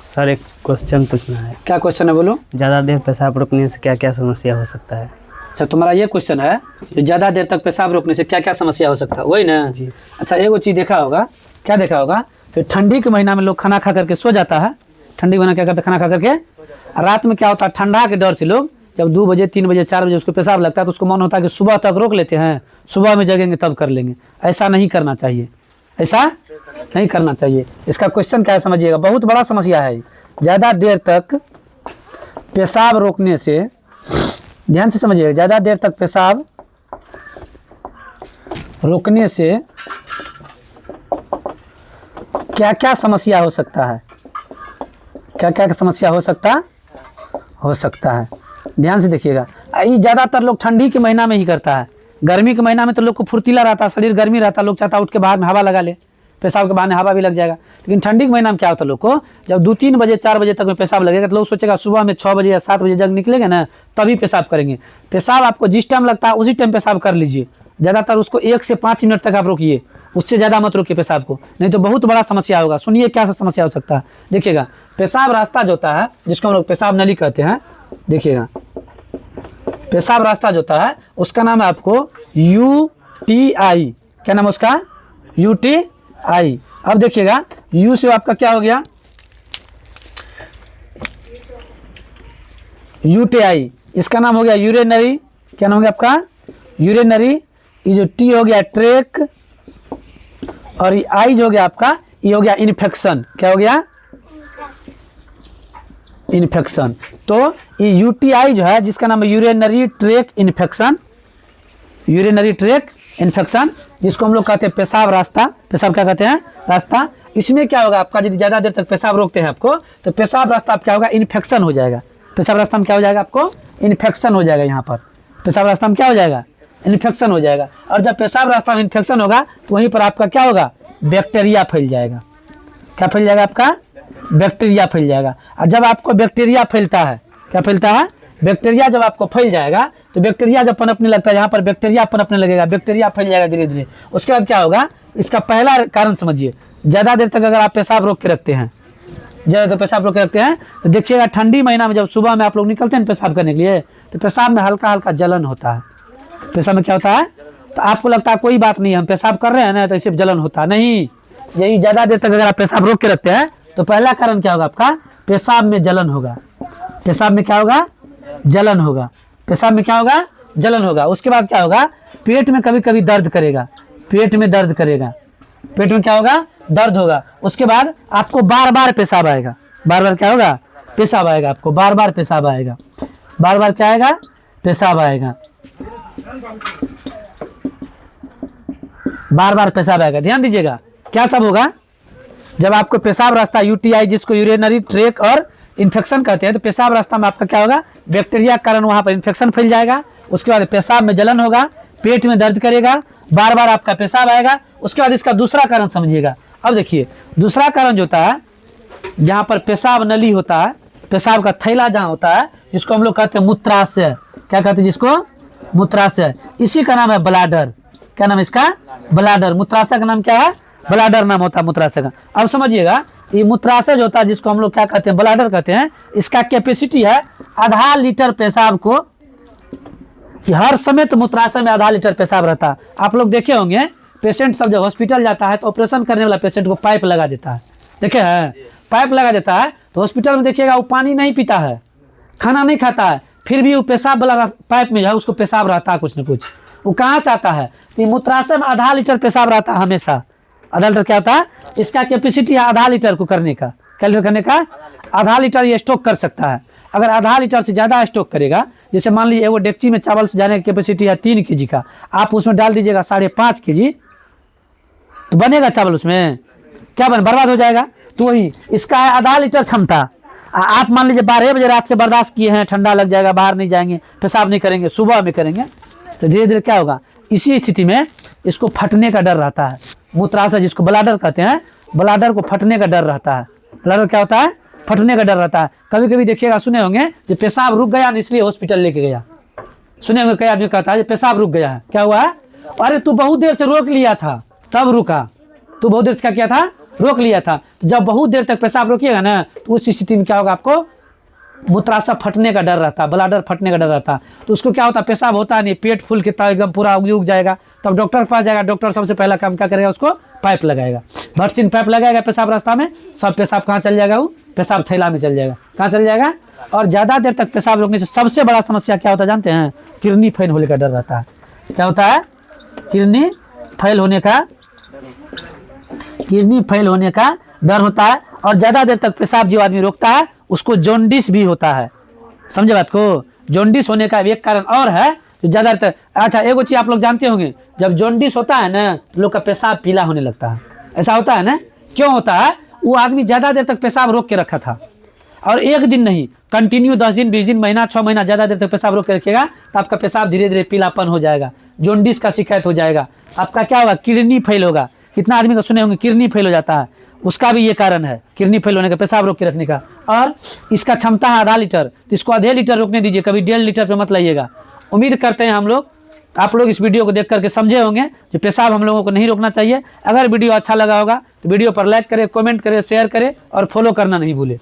Sir एक question पूछना है। क्या क्वेश्चन है, बोलो। ज़्यादा देर पेशाब रुकने से क्या क्या समस्या हो सकता है? अच्छा, तुम्हारा ये क्वेश्चन है कि ज़्यादा देर तक पेशाब रोकने से क्या क्या समस्या हो सकता है, वही ना जी। अच्छा, एगो चीज़ देखा होगा, क्या देखा होगा, फिर ठंडी के महीना में लोग खाना खा करके सो जाता है। ठंडी के महीना क्या करते हैं, खाना खा करके। रात में क्या होता है, ठंडा के डर से लोग जब 2 बजे 3 बजे 4 बजे उसको पेशाब लगता है तो उसको मन होता है कि सुबह तक रोक लेते हैं, सुबह में जगेंगे तब कर लेंगे। ऐसा नहीं करना चाहिए, ऐसा नहीं करना चाहिए। इसका क्वेश्चन क्या है समझिएगा, बहुत बड़ा समस्या है। ज़्यादा देर तक पेशाब रोकने से, ध्यान से समझिएगा, ज़्यादा देर तक पेशाब रोकने से क्या क्या समस्या हो सकता है, क्या क्या समस्या हो सकता है। ध्यान से देखिएगा, ये ज़्यादातर लोग ठंडी के महीना में ही करता है। गर्मी के महीना में तो लोग को फुर्तीला रहता है, शरीर गर्मी रहता है, लोग चाहता है उठ के बाहर में हवा लगा ले, पेशाब के बहाने हवा भी लग जाएगा। लेकिन ठंडी के महीना में क्या होता है, लोग को जब 2-3 बजे 4 बजे तक में पेशाब लगेगा तो लोग सोचेगा सुबह में 6 बजे या 7 बजे जग निकलेंगे ना तभी पेशाब करेंगे। पेशाब आपको जिस टाइम लगता है उसी टाइम पेशाब कर लीजिए। ज़्यादातर उसको 1 से 5 मिनट तक आप रोकिए, उससे ज़्यादा मत रोकिए पेशाब को, नहीं तो बहुत बड़ा समस्या होगा। सुनिए क्या समस्या हो सकता है, देखिएगा। पेशाब रास्ता जो होता है, जिसको हम लोग पेशाब नली कहते हैं, देखिएगा, पेशाब रास्ता जो होता है उसका नाम है आपको UTI। क्या नाम है उसका? UTI। अब देखिएगा, यू से आपका क्या हो गया, UTI, इसका नाम हो गया यूरिनरी। क्या नाम हो गया आपका? यूरिनरी। ये जो टी हो गया ट्रैक, और ये आई जो हो गया आपका, ये हो गया इन्फेक्शन। क्या हो गया? इन्फेक्शन। तो ये UTI जो है, जिसका नाम है urinary track infection, urinary track infection, जिसको हम लोग कहते हैं पेशाब रास्ता। पेशाब क्या कहते हैं? रास्ता। इसमें क्या होगा आपका, यदि ज़्यादा देर तक पेशाब रोकते हैं आपको तो पेशाब रास्ता आप क्या होगा, इन्फेक्शन हो जाएगा। पेशाब रास्ता में क्या हो जाएगा आपको? इन्फेक्शन हो जाएगा। यहाँ पर पेशाब रास्ता में क्या हो जाएगा? इन्फेक्शन हो जाएगा। और जब पेशाब रास्ता में इन्फेक्शन होगा तो वहीं पर आपका क्या होगा, बैक्टीरिया फैल जाएगा। क्या फैल जाएगा आपका? बैक्टीरिया फैल जाएगा। और जब आपको बैक्टीरिया फैलता है, क्या फैलता है? बैक्टीरिया जब आपको फैल जाएगा तो बैक्टीरिया जब पनपने लगता है, यहाँ पर बैक्टीरिया पनपने लगेगा, बैक्टीरिया फैल जाएगा धीरे धीरे। उसके बाद क्या होगा, इसका पहला कारण समझिए, ज़्यादा देर तक अगर आप पेशाब रोक के रखते हैं, ज़्यादा देर पेशाब रोक के रखते हैं तो देखिएगा ठंडी महीना में जब सुबह में आप लोग निकलते हैं पेशाब करने के लिए तो पेशाब में हल्का हल्का जलन होता है। पेशाब में क्या होता है, तो आपको लगता है कोई बात नहीं, हम पेशाब कर रहे हैं ना तो इससे जलन होता नहीं। यही ज़्यादा देर तक अगर आप पेशाब रोक के रखते हैं तो पहला कारण क्या होगा आपका, पेशाब में जलन होगा। पेशाब में क्या होगा? जलन होगा। पेशाब में क्या होगा? जलन होगा। उसके बाद क्या होगा, पेट में कभी कभी दर्द करेगा, पेट में दर्द करेगा, पेट में क्या होगा? दर्द होगा। उसके बाद आपको बार बार पेशाब आएगा, बार बार क्या होगा? पेशाब आएगा। आपको बार बार पेशाब आएगा, बार बार क्या आएगा? पेशाब आएगा, बार बार पेशाब आएगा। ध्यान दीजिएगा क्या सब होगा, जब आपको पेशाब रास्ता UTI, जिसको यूरिनरी ट्रैक और इन्फेक्शन कहते हैं, तो पेशाब रास्ता में आपका क्या होगा, बैक्टीरिया के कारण वहाँ पर इन्फेक्शन फैल जाएगा। उसके बाद पेशाब में जलन होगा, पेट में दर्द करेगा, बार बार आपका पेशाब आएगा। उसके बाद इसका दूसरा कारण समझिएगा। अब देखिए दूसरा कारण जो होता है, जहाँ पर पेशाब नली होता है, पेशाब का थैला जहाँ होता है, जिसको हम लोग कहते हैं मूत्राशय। क्या कहते हैं जिसको? मूत्राशय। इसी का नाम है ब्लाडर। क्या नाम है इसका? ब्लाडर। मूत्राशय का नाम क्या है? ब्लाडर नाम होता है मूत्राशय का। अब समझिएगा, ये मूत्राशय जो होता है, जिसको हम लोग क्या कहते हैं, ब्लाडर कहते हैं, इसका कैपेसिटी है आधा लीटर पेशाब को, हर समय तो मूत्राशय में आधा लीटर पेशाब रहता है। आप लोग देखे होंगे, पेशेंट सब जब हॉस्पिटल जाता है तो ऑपरेशन करने वाला पेशेंट को पाइप लगा देता है, देखे हैं? पाइप लगा देता है तो हॉस्पिटल में देखिएगा वो पानी नहीं पीता है, खाना नहीं खाता है, फिर भी वो पेशाब वाला पाइप में जो है उसको पेशाब रहता है कुछ न कुछ। वो कहाँ से आता है? तो मूत्राशय में आधा लीटर पेशाब रहता है हमेशा। आधा लीटर क्या होता है? इसका कैपेसिटी है आधा लीटर को करने का। क्या लीटर करने का? आधा लीटर ये स्टॉक कर सकता है। अगर आधा लीटर से ज़्यादा स्टॉक करेगा, जैसे मान लीजिए वो डेगची में चावल से जाने की कैपेसिटी है 3 kg का, आप उसमें डाल दीजिएगा 5.5 kg, तो बनेगा चावल उसमें? क्या बर्बाद हो जाएगा। तो वही इसका है आधा लीटर क्षमता। आप मान लीजिए 12 बजे रात से बर्दाश्त किए हैं, ठंडा लग जाएगा, बाहर नहीं जाएंगे, पेशाब नहीं करेंगे, सुबह में करेंगे, तो धीरे धीरे क्या होगा, इसी स्थिति में इसको फटने का डर रहता है। मूत्राशय जिसको ब्लाडर कहते हैं, ब्लाडर को फटने का डर रहता है। ब्लाडर क्या होता है? फटने का डर रहता है। कभी कभी देखिएगा, सुने होंगे कि पेशाब रुक गया इसलिए हॉस्पिटल लेके गया। सुने होंगे कई आदमी कहता है पेशाब रुक गया है, क्या हुआ है? अरे तू बहुत देर से रोक लिया था तब रुका, तू बहुत देर से क्या किया था? रोक लिया था। तो जब बहुत देर तक पेशाब रोकिएगा ना तो उस स्थिति में क्या होगा, आपको मूत्राशय फटने का डर रहता, ब्लाडर फटने का डर रहता। तो उसको क्या होता, पेशाब होता नहीं, पेट फूल के एकदम पूरा उग जाएगा। तब डॉक्टर के पास जाएगा, डॉक्टर सबसे पहला काम क्या करेगा, उसको पाइप लगाएगा, भर्सिन पाइप लगाएगा पेशाब रास्ता में। सब पेशाब कहाँ चल जाएगा, वो पेशाब थैला में चल जाएगा। कहाँ चल जाएगा? और ज़्यादा देर तक पेशाब रोकने से सबसे बड़ा समस्या क्या होता है जानते हैं? किडनी फेल होने का डर रहता है। क्या होता है? किडनी फेल होने का डर होता है। और ज़्यादा देर तक पेशाब जो आदमी रोकता है उसको जॉन्डिस भी होता है। समझे बात को? जॉन्डिस होने का एक कारण और है, जो ज़्यादा देर। अच्छा, एगो चीज़ आप लोग जानते होंगे, जब जॉन्डिस होता है ना तो लोग का पेशाब पीला होने लगता है। ऐसा होता है ना? क्यों होता है? वो आदमी ज़्यादा देर तक पेशाब रोक के रखा था, और एक दिन नहीं, कंटिन्यू 10 दिन 20 दिन महीना 6 महीना ज़्यादा देर तक पेशाब रोक के रखिएगा तो आपका पेशाब धीरे धीरे पीलापन हो जाएगा, जॉन्डिस का शिकायत हो जाएगा। आपका क्या होगा? किडनी फेल होगा। कितना आदमी को सुने होंगे किडनी फेल हो जाता है, उसका भी ये कारण है, किडनी फेल होने का, पेशाब रोक के रखने का। और इसका क्षमता है आधा लीटर, तो इसको आधे लीटर रोकने दीजिए, कभी 1.5 लीटर पे मत लाइएगा। उम्मीद करते हैं आप लोग इस वीडियो को देख करके समझे होंगे जो पेशाब हम लोगों को नहीं रोकना चाहिए। अगर वीडियो अच्छा लगा होगा तो वीडियो पर लाइक करें, कमेंट करें, शेयर करें और फॉलो करना नहीं भूलें।